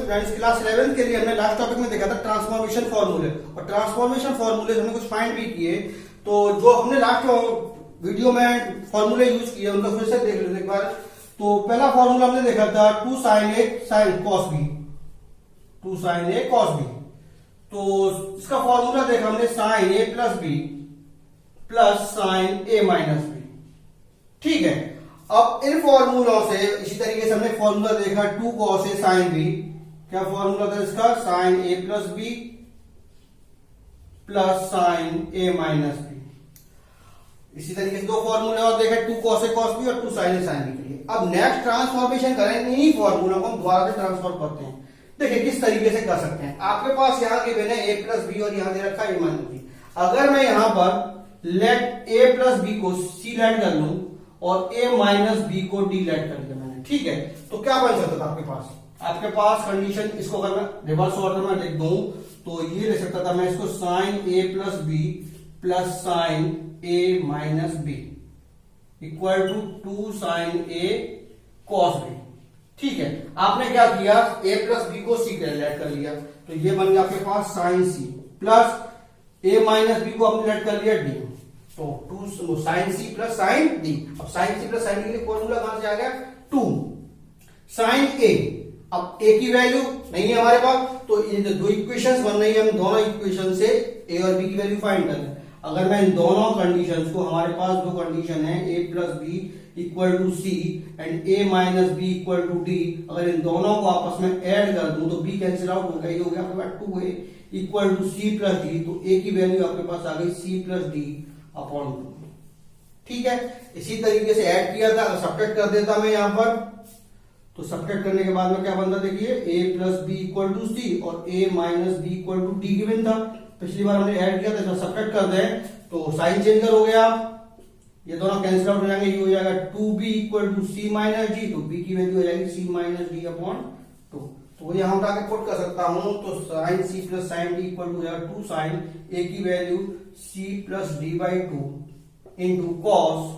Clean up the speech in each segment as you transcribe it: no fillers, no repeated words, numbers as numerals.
Students, class 11 के लिए हमने लास्ट टॉपिक में देखा था ट्रांसफॉर्मेशन फॉर्मूले, और ट्रांसफॉर्मेशन फॉर्मूले हमने कुछ फाइंड भी किए। तो जो हमने लास्ट वीडियो में फॉर्मूले यूज किए उनको फिर से देख लेते एक बार। तो पहला फॉर्मूला हमने देखा था 2 sin A sin cos B, 2 sin A cos B। तो इसका फॉर्मूला देखा हमने sin A plus B plus sin A minus B। ठीक है, अब इन फॉर्मूलों से इसी तरीके से हमने फॉर्मूला देखा 2 cos A sin B। क्या फॉर्मूला था इसका? sin A plus B plus sin A minus B। इसी तरीके से दो फॉर्मूले और देखे 2 cos A cos B और 2 sin A sin B के लिए। अब नेक्स्ट ट्रांसफॉर्मेशन करें, इन्हीं फॉर्मूलों को हम दोबारा से ट्रांसफॉर्म करते हैं। देखिए किस तरीके से कर सकते हैं। आपके पास यहाँ के बिना A प्लस बी और यहाँ दे रखा है A माइनस B। अगर मैं यहाँ पर लेट A प्लस बी को C लेट कर लूं और A माइनस B को D लेट कर दिया मैंने, ठीक है, तो क्या बन सकता था आपके पास कंडीशन, इसको अगर मैं रिवर्स ऑर्डर में लिख दूं तो ये ले सकता था मैं इसको sin A plus B plus sin A minus B equal to 2 sin A cos B। ठीक है, आपने क्या किया, A प्लस B को C लेट कर लिया, तो ये बन गया आपके पास sin C plus A minus B को आपने लेट कर लिया D, तो 2 sin C plus sin D। अब sin C plus sin D के लिए फॉर्मूला कहां से आ गया? 2 sin A। अब A की वैल्यू नहीं है हमारे पास, तो ये जो दो इक्वेशंस बन रही है, हम दोनों इक्वेशन से A और B की वैल्यू फाइंड करें। अगर मैं इन दोनों कंडीशंस को, हमारे पास दो कंडीशन है A plus B equal to C and A minus B equal to D, अगर इन दोनों को आपस में ऐड कर दूं तो B कैंसिल आउट होगा, ये हो गया आपके पास 2A equal to C plus D, तो A की वैल्यू आपके पास आ गई C प्लस D अपॉन 2। ठीक है, इसी तरीके से ऐड किया था, सब्ट्रैक्ट कर देता मैं यहां पर, तो सब्ट्रैक्ट करने के बाद में क्या बनता, देखिए A plus B equal to C और A minus B equal to D given था। पिछली बार हमने ऐड किया था, जब सब्ट्रैक्ट कर दें तो साइन चेंज कर हो गया, ये दोनों कैंसिल आउट हो जाएंगे, ये हो जाएगा 2B equal to C minus D, तो B की वैल्यू हो जाएगी C माइनस D अपॉन 2। तो यहां उठा के पुट कर सकता हूं, तो sin C plus sin D equal to हो जाएगा 2 sin A की value C plus D by 2 into cos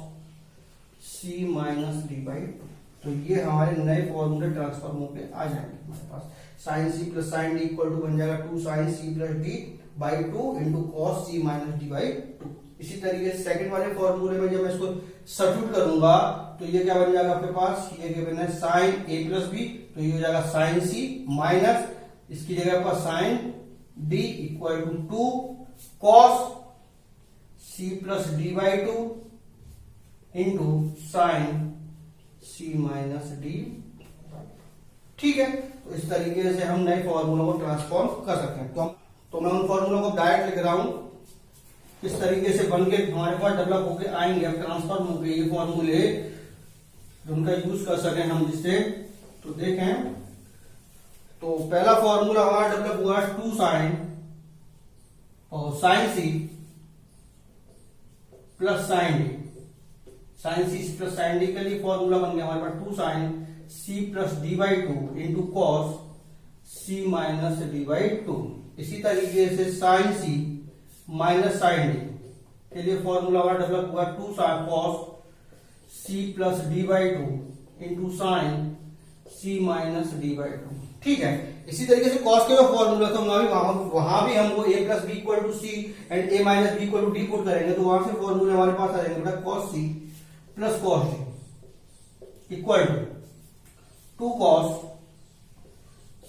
C minus D by 2। तो ये हमारे नए फॉर्मूले ट्रांसफॉर्म होकर आ जाएंगे हमारे पास। sin C plus sin D equal to बन जाएगा 2 sin C plus D by 2 into cos C minus D by 2। इसी तरीके से सेकंड वाले फॉर्मूले में जब मैं इसको सब्स्टिट्यूट करूंगा तो ये क्या बन जाएगा आपके पास, ये गिवन है sin A प्लस B, तो ये हो जाएगा sin C माइनस इसकी जगह पर sin D equal to 2 cos C plus D by 2 into sin C minus D। ठीक है, तो इस तरीके से हम नए फॉर्मूलों को ट्रांसफॉर्म कर सकते हैं। तो मैं उन फॉर्मूलों को डायरेक्ट लिख रहा हूं, किस तरीके से बन के हमारे पास डेवलप होके आएंगे, अब ट्रांसफॉर्म होके ये फॉर्मूले उनका यूज कर सकें हम जिससे। तो देखें, तो पहला फॉर्मूला हमारा डेवलप हुआ 2 sin और sin C plus sin D। sin C plus sin D के लिए फॉर्मूला बन गया हमारे पास 2 sin C plus D by 2 into cos C minus D by 2। इसी तरीके से sin C minus sin D के लिए फॉर्मूला हमारा डेवलप हुआ 2 sin cos C plus D by 2 into sin C minus D by 2। ठीक है, इसी तरीके से cos के जो फॉर्मूला था वहां भी हमको A plus B equal to C and A minus B equal to D put करेंगे, तो वहां से फॉर्मूले हमारे पास आ जाएंगे बेटा cos C plus cos D equal to 2 cos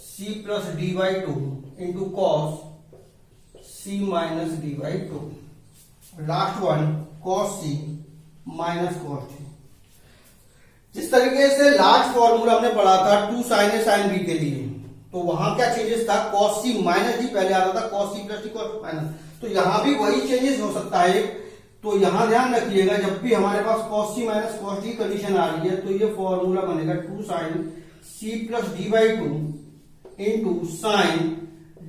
C plus D by 2 into cos C minus D by 2। Last one cos C minus cos D। जिस तरीके से लास्ट फॉर्मूला हमने पढ़ा था 2 sin A sin B के लिए, तो वहां क्या चेंजेस था, cos C माइनस D पहले आता था, cos C plus D cos minus, तो यहां भी वही चेंजेस हो सकता है। तो यहां ध्यान रखिएगा, जब भी हमारे पास cos C minus cos D condition आ रही है तो ये फॉर्मूला बनेगा 2 sin C plus D by 2 into sin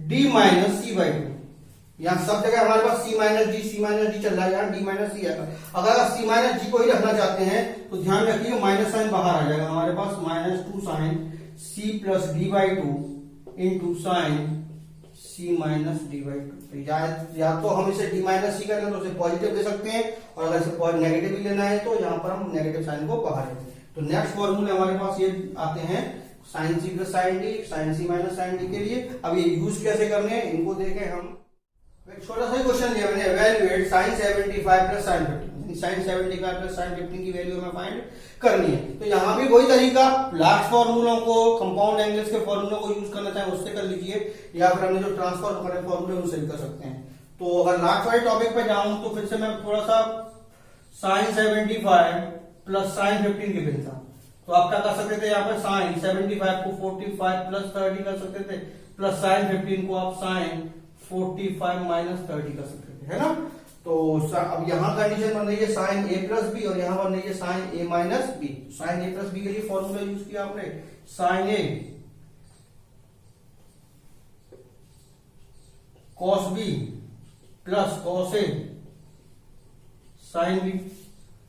D minus C by 2। यहाँ सब जगह हमारे पास C माइनस D चल रहा है, यहाँ D माइनस C आता है। अगर आप C माइनस D को ही रखना चाहते हैं तो ध्यान रखिए माइनस साइन बाहर आ जाएगा हमारे पास, minus 2 sin C plus D by 2 into sin C minus D by 2। या तो हम इसे D माइनस C करना है तो उसे पॉजिटिव दे सकते हैं, और अगर इसे नेगेटिव भी लेना है तो यहाँ पर हम नेगेटिव साइन को बाहर लेते हैं। तो नेक्स्ट फॉर्मूले हमारे पास ये आते हैं sine C plus sine D, sine C minus sine D के लिए। अब ये यूज कैसे करने हैं इनको देखें हम। एक छोटा सा क्वेश्चन दिया मैंने, evaluate sine 75 plus sine 15, sine 75 plus sine 15 की वैल्यू हमें फाइंड करनी है। तो यहाँ भी वही तरीका, लास्ट फॉर्मूलों को, कंपाउंड एंगल्स के फॉर्मूलों को यूज करना चाहे उससे कर लीजिए, या फिर हमने जो ट्रांसफर करे फॉर्मूले उनसे भी कर सकते हैं। तो अगर लास्ट वाले टॉपिक पे जाऊं तो फिर से मैं थोड़ा सा साइन 75 प्लस साइन 15 की भिन्नता, तो आप क्या कर सकते थे, यहाँ पर साइन 75 को 45 प्लस 30 कर सकते थे, प्लस साइन 15 को आप साइन 45 माइनस 30 कर सकते थे, है ना। तो अब यहाँ कंडीशन बन रही है साइन ए प्लस बी, और यहाँ बन रही है साइन ए माइनस बी। साइन ए प्लस बी के लिए फॉर्मूला यूज किया आपने, sign A cos B plus cos A sine B.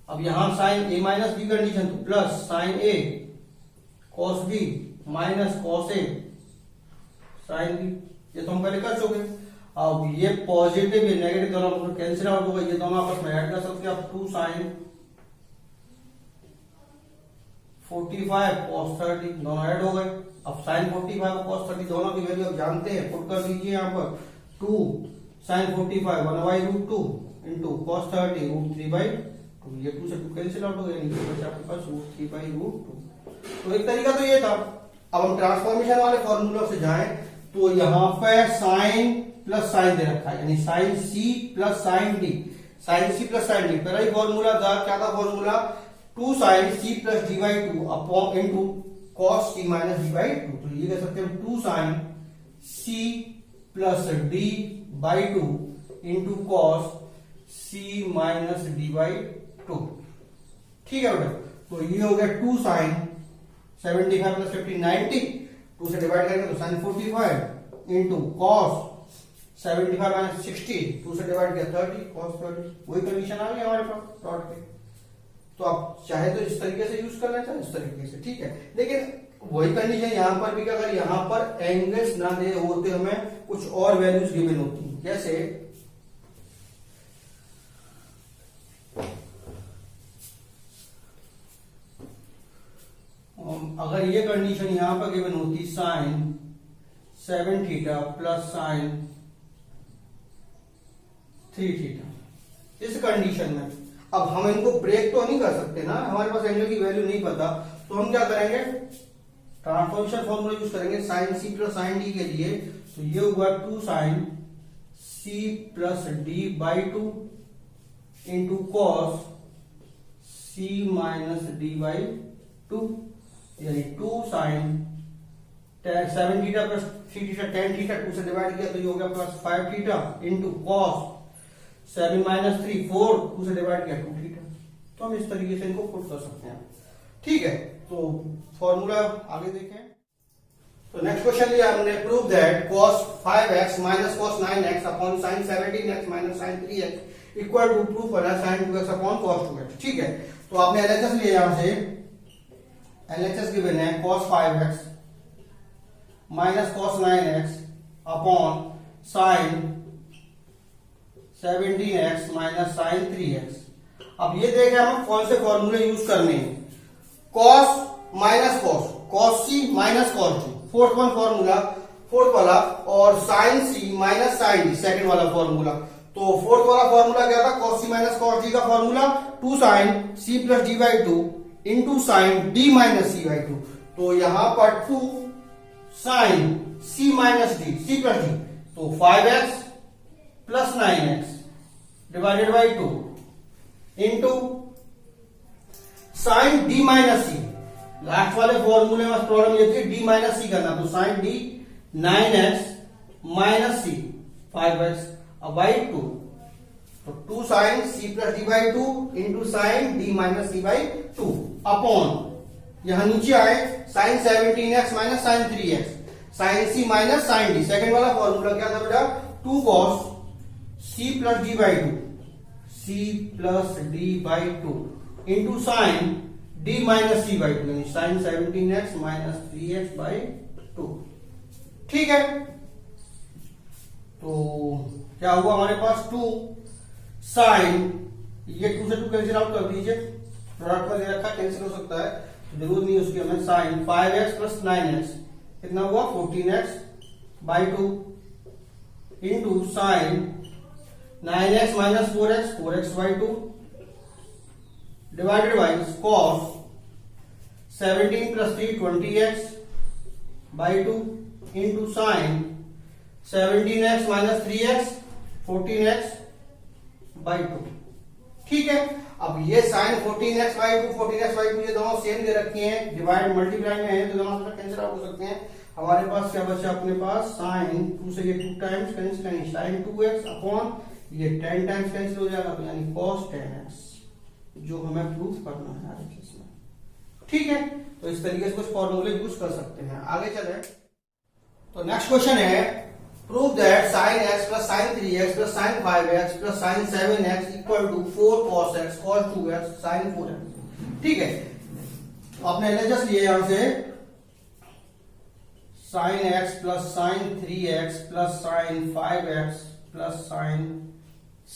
अब यहां साइन ए माइनस बी कंडीशन, तो plus sign A cos B minus cos A sine B, ये तो हम पहले कर चुके। अब ये पॉजिटिव ये नेगेटिव दोनों आपस में कैंसिल आउट होगा, ये दोनों आपस में ऐड कर सकते हैं। अब 2 साइन 45 कॉस 30 दोनों ऐड हो गए। अब साइन 45 और कॉस 30 दोनों की वैल्यू आप जानते हैं, पुट कर दीजिए यहाँ पर। 2 साइन 45 1/√2 इंटू कॉस 30 √3/2, ये 2 से 2 कैंसिल आउट हो गए, नीचे आपके पास √3/2। तो एक तरीका तो ये था। अब हम ट्रांसफॉर्मेशन वाले फॉर्मूला से जाएं तो यहाँ पे साइन प्लस साइन दे रखा है, यानी sine C plus sine D, sine C plus sine D. पहला ही फॉर्मूला था, क्या था formula, 2 sine C plus D by 2 upon into cos C minus D by 2। तो ये कह सकते हैं 2 sine C plus D by 2 into cos C minus D by 2। ठीक है बेटा, तो ये हो गया 2 साइन 75 प्लस 15 90, 2 से डिवाइड करेंगे तो साइन 45 इंटू कॉस 75 माइनस 60, 2 से डिवाइड किया 30 कॉस 30। वही कंडीशन आ गई हमारे पास डॉट पे। तो आप चाहे तो इस तरीके से यूज करना चाहे इस तरीके से, ठीक है। लेकिन वही कंडीशन यहाँ पर भी, अगर यहाँ पर एंगल्स ना दे होते हमें कुछ और वैल्यूज गिवन होती, जैसे अगर ये कंडीशन यहां पर गिवन होती sine 7 theta plus sine 3 theta, इस कंडीशन में अब हम इनको ब्रेक तो नहीं कर सकते ना, हमारे पास एंगल की वैल्यू नहीं पता, तो हम क्या करेंगे, ट्रांसफॉर्मेशन फॉर्मूला यूज करेंगे sine C plus sine D के लिए। तो ये हुआ 2 sine C plus D by 2 into cos C minus D by 2, यानी 2 sine 7 theta plus 3 theta 10 theta, 2 से डिवाइड किया तो ये हो गया plus 5 theta into cos 7 minus 3 4, 2 से डिवाइड किया 2 थीटा। तो हम इस तरीके से इनको पुट कर सकते हैं, ठीक है। तो फॉर्मूला आगे देखें। तो नेक्स्ट क्वेश्चन लिया हमने, prove that cos 5x minus cos 9x upon sin 17x minus sin 3x equal to proof बना sin 2x upon cos 2x, ठीक है। तो आपने एलएचएस लिया, यहां से एलएचएस गिवन है cos 5x minus cos 9x upon sin 17x minus sin 3x। अब ये देखें हमें कौन से फॉर्मूले यूज करने हैं, cos minus cos, cos c minus cos d, fourth one formula, fourth वाला, और sin c minus sin d second वाला फॉर्मूला। तो फोर्थ वाला फॉर्मूला क्या था, cos c minus cos d का formula 2 sin c plus d by 2 into sine d minus c by 2। तो यहां पर 2 sin c minus d, c plus d, तो 5x plus 9x divided by 2 into sine d minus c। Last वाले फॉर्मूले में problem ये थी d minus c करना, तो sign d 9x minus c 5x अब बाई 2, तो 2 sine c plus d by 2 into sine d minus c by 2 upon यहां नीचे आए sine 17x minus sine 3x, sine c minus sine d। Second वाला formula क्या था बेटा, 2 cos c plus d by 2, c plus d by 2 into sine d minus c by 2, यानी sign 17x minus 3x by 2, ठीक है। तो क्या हुआ हमारे पास, 2 साइन, ये 2 से 2 कैंसिल आउट कर दीजिए, प्रोडक्ट में दे रखा कैंसिल हो सकता है, जरूरत नहीं उसकी हमें। साइन 5x प्लस 9x कितना हुआ 14x by 2 into sign 9x minus 4x 4x by 2 divided by cos 17 plus 3 20x by 2 into sign 17x minus 3x 14x by 2। ठीक है, अब ये sign 14x by 2 14x by 2 ये दोनों same दे रखे हैं, डिवाइड मल्टीप्लाई में है तो दोनों कैंसिल आउट हो सकते हैं। हमारे पास क्या बचा अपने पास साइन 2 से ये 2 टाइम्स कैंसिल करेंगे, साइन 2x अपॉन ये 10 टाइम्स कैंसिल हो जाएगा तो यानी cos 10x जो हमें प्रूफ करना है RHS में। ठीक है, तो इस तरीके से कुछ फॉर्मूले यूज कर सकते हैं। आगे चले तो नेक्स्ट क्वेश्चन है prove that sin x plus sin 3x plus sin 5x plus sin 7x equal to 4 cos x cos 2x sin 4x। ठीक है, तो आपने एलएचएस लिए यहां से sin x plus sin 3x plus sin 5x plus sin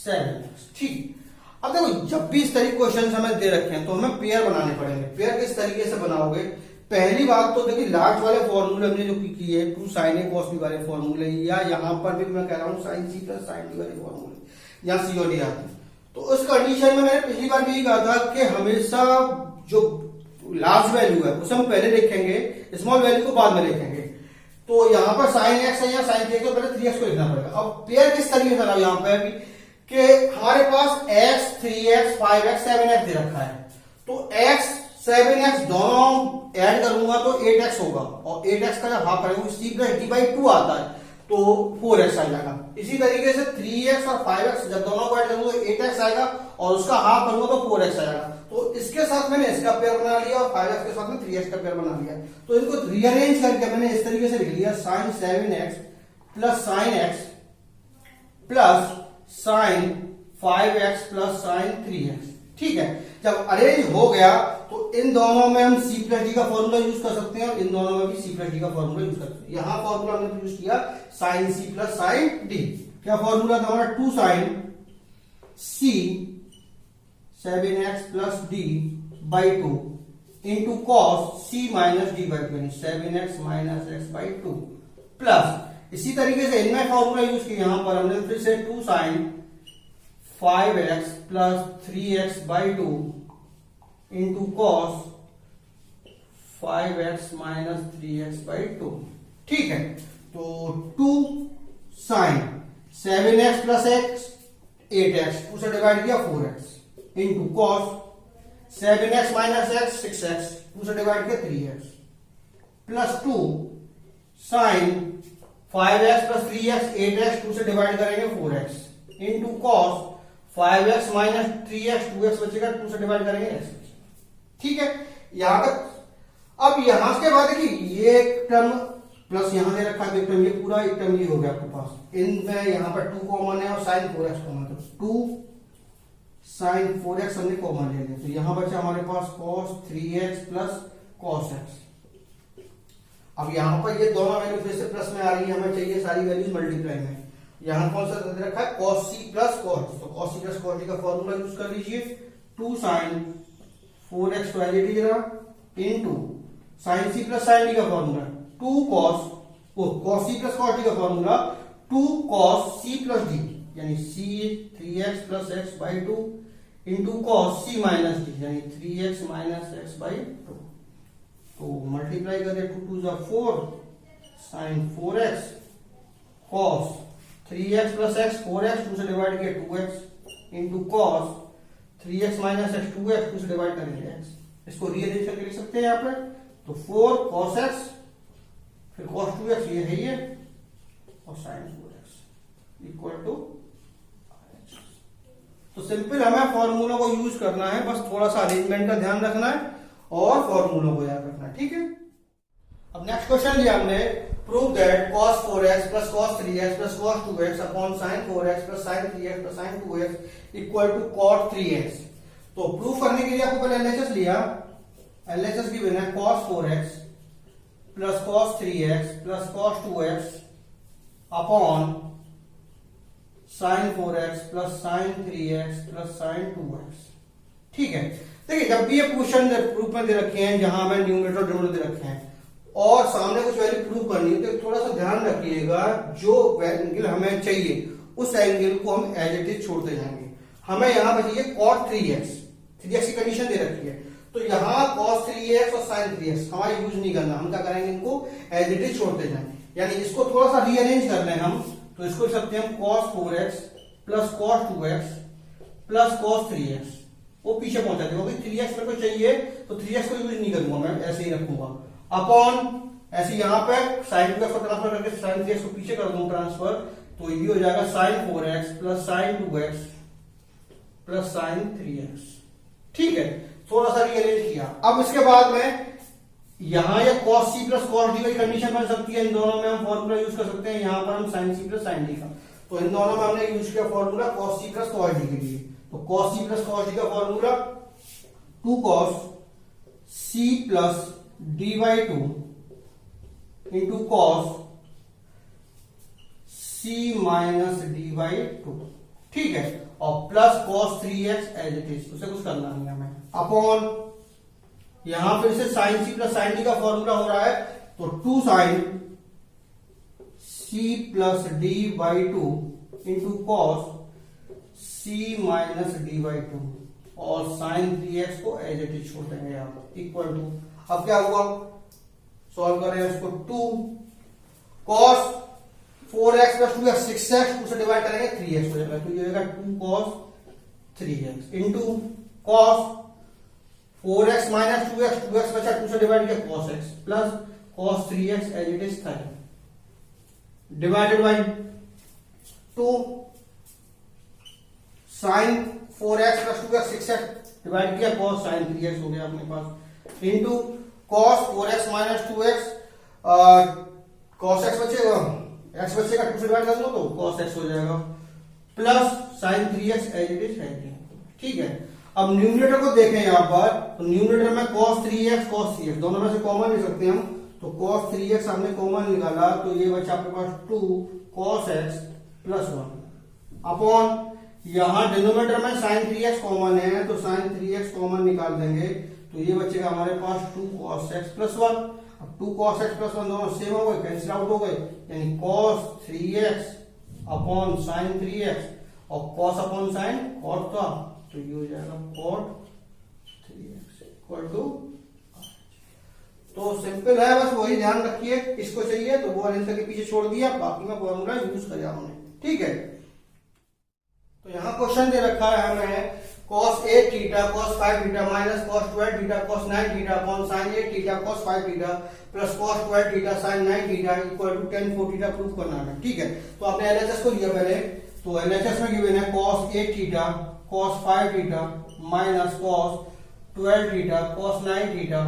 7x। ठीक, अब देखो जब भी इस तरीके क्वेश्चन हमें दे रखे हैं तो हमें पेयर बनाने पड़ेंगे। पेयर किस तरीके से बनाओगे, पहली बात तो देखिए लास्ट वाले फॉर्मूले हमने जो किए 2 sin a cos b वाले फॉर्मूले, या यहां पर भी मैं कह रहा हूं sin c plus sin d वाले फॉर्मूले या सी और डी आते हैं। तो उस कंडीशन में मैंने पिछली बार भी कहा था कि हमेशा जो लार्ज वैल्यू है उसे हम पहले लिखेंगे, स्मॉल वैल्यू को बाद में लिखेंगे। तो यहाँ पर sin x है या sin 3x तो पहले 3x को लिखना पड़ेगा। अब पेयर किस तरीके से यहाँ पे भी कि हमारे पास x 3x 5x 7x दे रखा है, तो x 7x दोनों ऐड करूंगा तो 8x होगा, और 8x का जब हाफ करेंगे c प्लस डी बाई 2 आता है तो 4x आ जाएगा। इसी तरीके से 3x और 5x जब दोनों को ऐड करूंगा तो 8x आएगा और उसका हाफ करूंगा तो 4x आएगा। तो इसके साथ मैंने इसका पेयर बना लिया और 5x के साथ में 3x का पेयर बना लिया। तो इनको रीअरेंज करके मैंने इस तरीके से लिख लिया sin 7x plus sin x plus sin 5x plus sin 3x। ठीक है, जब अरेंज हो गया तो इन दोनों में हम c प्लस डी का फॉर्मूला यूज कर सकते हैं और इन दोनों में भी c प्लस डी का फॉर्मूला यूज कर सकते हैं। यहां फॉर्मूला हमने यूज किया sin c plus sin d। क्या फॉर्मूला था हमारा 2 sin c 7x plus d by 2 into cos c minus D by 2 7x minus x by 2 plus इसी तरीके से इनमें फॉर्मूला यूज किया। यहां पर हमने फिर से 2 sin 5x plus 3x by 2 into cos 5x minus 3x by 2। ठीक है, तो 2 sin 7x plus x 8x 2 से डिवाइड किया 4x into cos 7x minus x 6x 2 से डिवाइड किया 3x plus 2 sin 5x plus 3x 8x 2 से divide करेंगे 4x into cos 5x minus 3x 2x बचेगा 2 से डिवाइड करेंगे x। ठीक है, यहां तक। अब यहां के बाद देखिए ये एक टर्म प्लस यहां दे रखा है एक टर्म, ये पूरा एक टर्म ये हो गया आपके पास। इनमें यहां पर 2 कॉमन है और sin 4x कॉमन है, तो 2 sin 4x हमने कॉमन ले लिया। तो यहां बचा हमारे पास cos 3x plus cos x। अब यहां पर ये दोनों वैल्यू फिर से प्लस में आ रही है, हमें चाहिए सारी वैल्यूज मल्टीप्लाई में। यहां कौन सा दे रखा है cos c plus cos d, तो cos c plus cos d का फॉर्मूला यूज कर लीजिए 2 sin 4x तो एज इट इज रहा into sin c plus sin d का formula 2 cos c plus cos d का formula 2 cos c plus d यानी c 3x plus x by 2 into cos c minus d यानी 3x minus x by 2। तो multiply करें 2 2 जा 4 sin 4x cos 3x plus x 4x 2 से divide किया 2x into cos 3x minus x 2x 2 से divide करेंगे x। इसको rearrange करके लिख सकते हैं यहाँ पे, तो 4 cos x फिर cos 2x ये है ये और sin 4x इक्वल टू। तो सिंपल हमें फॉर्मूलों को यूज करना है, बस थोड़ा सा अरेंजमेंट का ध्यान रखना है और फॉर्मूलों को याद रखना है। ठीक है, अब नेक्स्ट क्वेश्चन लिया हमने prove that cos 4x plus cos 3x plus cos 2x upon sin 4x plus sin 3x plus sin 2x equal to cot 3x। तो प्रूव करने के लिए आपको पहले एलएचएस लिया, एलएचएस की बिना cos 4x plus cos 3x plus cos 2x upon sin 4x plus sin 3x plus sin 2x। ठीक है, देखिए जब भी ये क्वेश्चन रूप में दे रखे हैं जहां हमें न्यूमरेटर और डिनोमिनेटर दे रखे हैं और सामने कुछ वैल्यू प्रूव करनी है तो थोड़ा सा ध्यान रखिएगा, जो एंगल हमें चाहिए उस एंगल को हम एज इट इज छोड़ते जाएंगे। हमें यहाँ पे चाहिए cot 3x, 3x की कंडीशन दे रखी है, तो यहाँ cos 3x और sin 3x हमारा यूज नहीं करना, हम क्या करेंगे इनको एज इट इज छोड़ते जाएंगे। यानी इसको थोड़ा सा रीअरेंज कर लें हम, तो इसको लिख सकते हैं हम cos 4x plus cos 2x plus cos 3x, वो पीछे पहुंचा देगा क्योंकि 3x मेरे को चाहिए तो 3x को यूज नहीं करूंगा, मैं ऐसे ही रखूंगा, अपॉन ऐसे यहाँ पे sin 2x को ट्रांसफर करके sin 3x को पीछे कर दूंगा ट्रांसफर, तो ये हो जाएगा sin 4x plus sin 2x plus sin 3x। ठीक है, थोड़ा सा रीअरेंज किया। अब इसके बाद में यहां ये cos c plus cos d की कंडीशन बन सकती है, इन दोनों में हम फॉर्मूला यूज कर सकते हैं, यहां पर हम sin c plus sin d का, तो इन दोनों में हमने यूज किया formula cos c plus cos d के लिए, तो cos c plus cos d का formula 2 cos c plus d by 2 into cos c minus d by 2, ठीक है, और plus cos 3x as it is, उसे कुछ करना नहीं हमें, अपॉन यहां फिर से sin c plus sin d का फॉर्मूला हो रहा है, तो 2 sin c plus d by 2 into cos c minus d by 2 और sin 3x को एज इट इज छोड़ देंगे यहाँ इक्वल टू, अब क्या हुआ सॉल्व करें इसको, 2 cos 4x plus 2x 6x, उसे डिवाइड करेंगे 3x हो जाएगा, तो ये होगा 2 cos 3x into cos 4x minus 2x, 2x बचा 2 से डिवाइड किया cos x plus cos 3x as it is 30 divided by 2 sin 4x plus 2x 6x divide किया cos sin 3x हो गया अपने पास, into cos 4x minus 2x, cos x बचेगा, x बचेगा 2 से डिवाइड कर दो तो cos x हो जाएगा, plus sin 3x as it is है, ठीक है। अब न्यूमरेटर को देखें यहां पर, तो न्यूमरेटर में cos 3x cos 3x दोनों में से कॉमन ले सकते हैं हम, तो cos 3x हमने कॉमन निकाला, तो ये बचा आपके पास 2 cos x प्लस 1 अपॉन यहां डिनोमिनेटर में sin 3x कॉमन है, तो sin 3x कॉमन निकाल देंगे, तो ये बचेगा हमारे पास 2 cos x प्लस 1, अब 2 cos x प्लस 1 दोनों सेम हो गए, कैंसिल आउट हो गए, यानी cos 3x upon sin 3x और cos अपॉन sin cot का, तो ये हो जाएगा cot 3x इक्वल टू, तो सिंपल है, बस वही ध्यान रखिए, इसको चाहिए तो वो आंसर के पीछे छोड़ दिया, बाकी में फॉर्मूला यूज किया हमने, ठीक है। तो यहाँ क्वेश्चन दे रखा है हमें cos 8 theta cos 5 theta minus cos 12 theta cos 9 theta upon sin 8 theta cos 5 theta plus cos 12 theta sin 9 theta equal to tan 4 theta proof करना है, ठीक है। तो आपने एलएचएस को लिया पहले, तो एलएचएस में गिवन है cos 8 theta cos 5 theta minus cos 12 theta cos 9 theta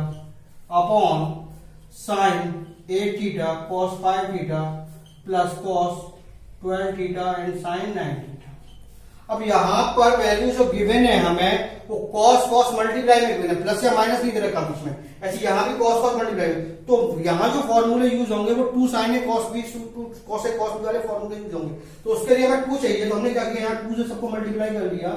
upon sin 8 theta cos 5 theta plus cos 12 theta and sin 9 theta. अब यहां पर वैल्यू जो गिवन है हमें वो cos cos मल्टीप्लाई में गिवन है, प्लस या माइनस नहीं दे रखा बीच में, ऐसे यहां भी cos cos मल्टीप्लाई में, तो यहां जो फॉर्मूले यूज होंगे वो 2 sin a cos b 2 cos a cos b वाले फॉर्मूले यूज होंगे, तो उसके लिए हमें 2 चाहिए, तो हमने क्या किया यहाँ 2 से सबको मल्टीप्लाई कर लिया,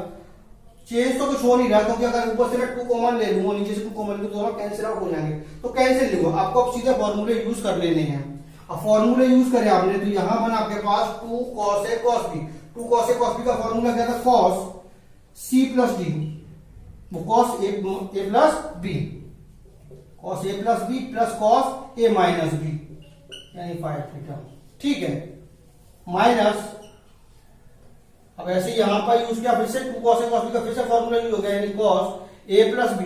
चेंज तो कुछ हो नहीं रहा, क्योंकि अगर ऊपर से मैं 2 कॉमन ले लूंगा नीचे से 2 कॉमन ले दोनों कैंसिल आउट हो जाएंगे, तो कैंसिल नहीं होगा, आपको अब सीधे फॉर्मूले यूज कर लेने हैं। अब फॉर्मूले यूज करें आपने, तो यहां बना आपके पास 2 cos a cos b, 2 cos a cos b का फॉर्मूला क्या था cos c प्लस d, वो cos a plus b, cos a plus b plus cos a minus b यानी 5 थीटा, ठीक है, माइनस, अब ऐसे यहां पर यूज किया फिर से 2 cos a cos b का फिर से फॉर्मूला यूज हो गया, यानी cos a plus b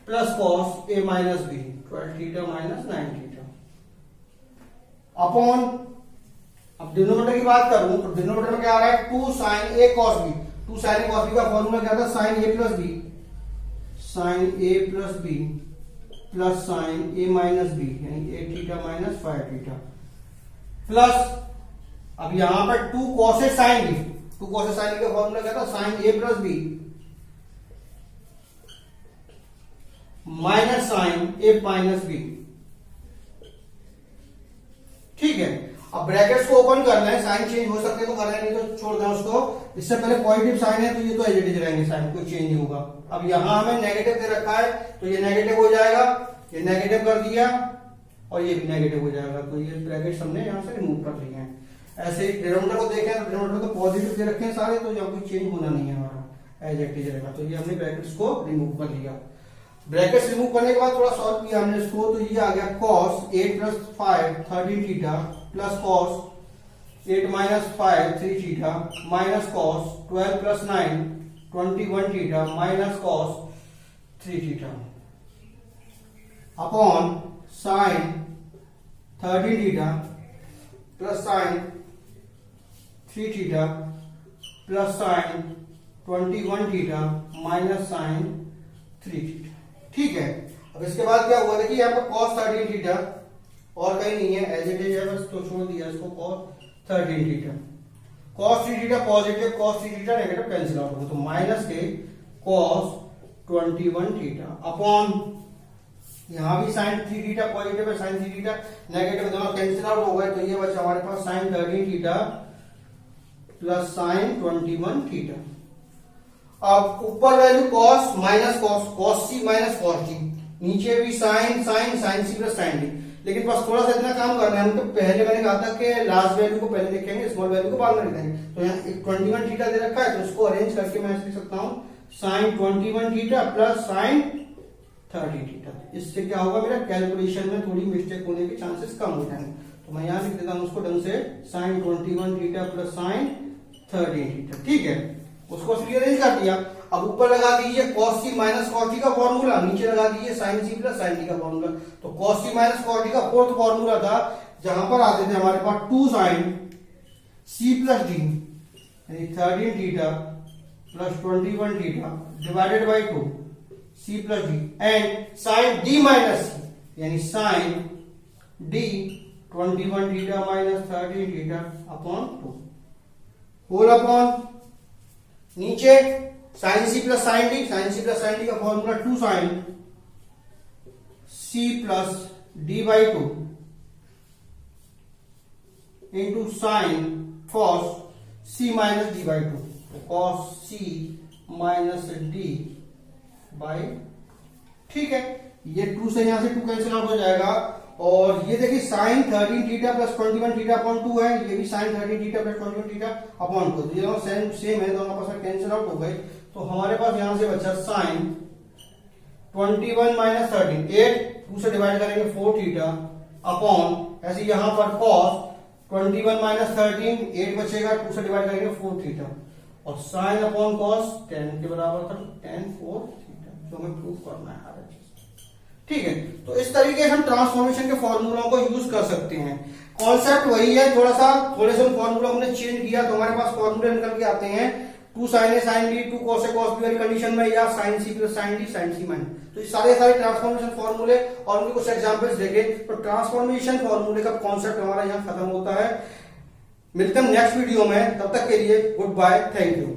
plus cos a minus b 12 theta minus 9 theta upon, अब डिनोमिनेटर की बात करूं तो डिनोमिनेटर में क्या आ रहा है 2 sin a cos b, 2 sin a cos b का फॉर्मूला क्या था sin a plus b, sin a plus b plus sin a minus b यानी 8 थीटा माइनस 5 थीटा प्लस, अब यहां पर 2 cos a sin b, 2 cos a sin b का formula क्या था sin a plus b minus sin a minus b, ठीक है। अब ब्रैकेट्स को ओपन करना है, साइन चेंज हो सकते तो कर रहे, नहीं तो छोड़ दें उसको। इससे पहले पॉजिटिव साइन है तो ये तो एज इट इज रहेंगे, साइन कोई चेंज नहीं होगा। अब यहाँ हमें नेगेटिव दे रखा है तो ये नेगेटिव हो जाएगा, ये नेगेटिव कर दिया और ये भी नेगेटिव हो जाएगा, तो ये ब्रैकेट्स हमने यहाँ से रिमूव कर लिए हैं। ऐसे ही डिनोमिनेटर को देखें तो डिनोमिनेटर तो पॉजिटिव दे रखे हैं सारे, तो यहाँ कोई चेंज होना नहीं है हमारा, एज इट इज रहेगा। तो ये हमने ब्रैकेट्स को रिमूव कर लिया। ब्रैकेट्स रिमूव करने के बाद थोड़ा सॉल्व किया हमने इसको, तो ये आ गया cos 8 plus 5 13 theta plus cos 8 minus 5 3 theta minus cos 12 plus 9 21 theta minus cos 3 theta upon sin 13 theta plus sin 3 theta plus sin 21 theta minus sin 3 theta. ठीक है, अब इसके बाद क्या हुआ, देखिए यहाँ पर cos 13 थीटा और कहीं नहीं है, एज इट इज है बस, तो छोड़ दिया इसको cos 13 theta. cos 3 theta positive, cos 3 theta negative, cancel out होगा, तो माइनस के cos 21 थीटा अपॉन यहाँ भी sin 3 थीटा पॉजिटिव है, sin 3 थीटा नेगेटिव, दोनों कैंसिल आउट हो गए, तो ये बचा हमारे पास sin 13 theta plus sin 21 theta. अब ऊपर value cos minus cos, cos c minus cos d, नीचे भी sin c plus sin d। लेकिन बस थोड़ा सा इतना काम करना है, तो पहले मैंने कहा था कि लास्ट वैल्यू को पहले लिखेंगे, स्मॉल वैल्यू को बाद में लिखेंगे। तो यहाँ 21 थीटा दे रखा है, तो इसको अरेंज करके मैं ऐसे लिख सकता हूँ sin 21 theta plus sin 30 theta. इससे क्या होगा, मेरा कैलकुलेशन में थोड़ी मिस्टेक होने के चांसेस कम हो जाएंगे। तो मैं यहाँ लिख देता हूँ उसको ढंग से sin 21 theta plus sin 30 theta. ठीक है, उसको अरेंज कर दिया। अब ऊपर लगा दीजिए cos c minus cos d का फॉर्मूला, नीचे लगा दीजिए sin c plus sin d का फॉर्मूला। तो cos c minus cos d का फोर्थ फॉर्मूला था, जहां पर आते थे हमारे पास 2 sin c प्लस d यानी 13 theta plus 21 theta divided by 2 c plus d and sin d minus c यानी sin d 21 theta minus 13 theta upon 2 whole upon नीचे sin c plus sin d, sin c plus sin d का formula 2 sin c plus d by 2 into sin cos c minus d by 2, cos c minus d by. ठीक है, ये 2 से यहां से 2 cancel out हो जाएगा, और ये देखिए sin 13 theta plus 21 theta upon 2 है, ये भी sin 13 theta plus 21 theta upon 2, तो ये दोनों सेम है, दोनों आपस में कैंसिल आउट हो गए। तो हमारे पास यहां से बचा sin 21 माइनस 13, 8 2 से डिवाइड करेंगे 4 थीटा अपॉन, ऐसे यहां पर cos 21 माइनस 13 8 बचेगा, 2 से डिवाइड करेंगे 4 थीटा, और sin अपॉन cos 10 के बराबर था, 10 4 थीटा, जो हमें प्रूफ करना है हर चीज। ठीक है, तो इस तरीके से हम ट्रांसफॉर्मेशन के फॉर्मूलों को यूज कर सकते हैं। कॉन्सेप्ट वही है, थोड़े से फॉर्मूला हमने चेंज किया, तो हमारे पास फॉर्मूले निकल के आते हैं 2 sin a sin b 2 cos a cos b वाली कंडीशन में, या sin c plus sin d sin c minus. तो ये सारे ट्रांसफॉर्मेशन फॉर्मूले और उनके कुछ एग्जांपल्स देखें, तो ट्रांसफॉर्मेशन फॉर्मूले का कॉन्सेप्ट हमारा यहाँ खत्म होता है। मिलते हैं नेक्स्ट वीडियो में, तब तक के लिए गुड बाय, थैंक यू।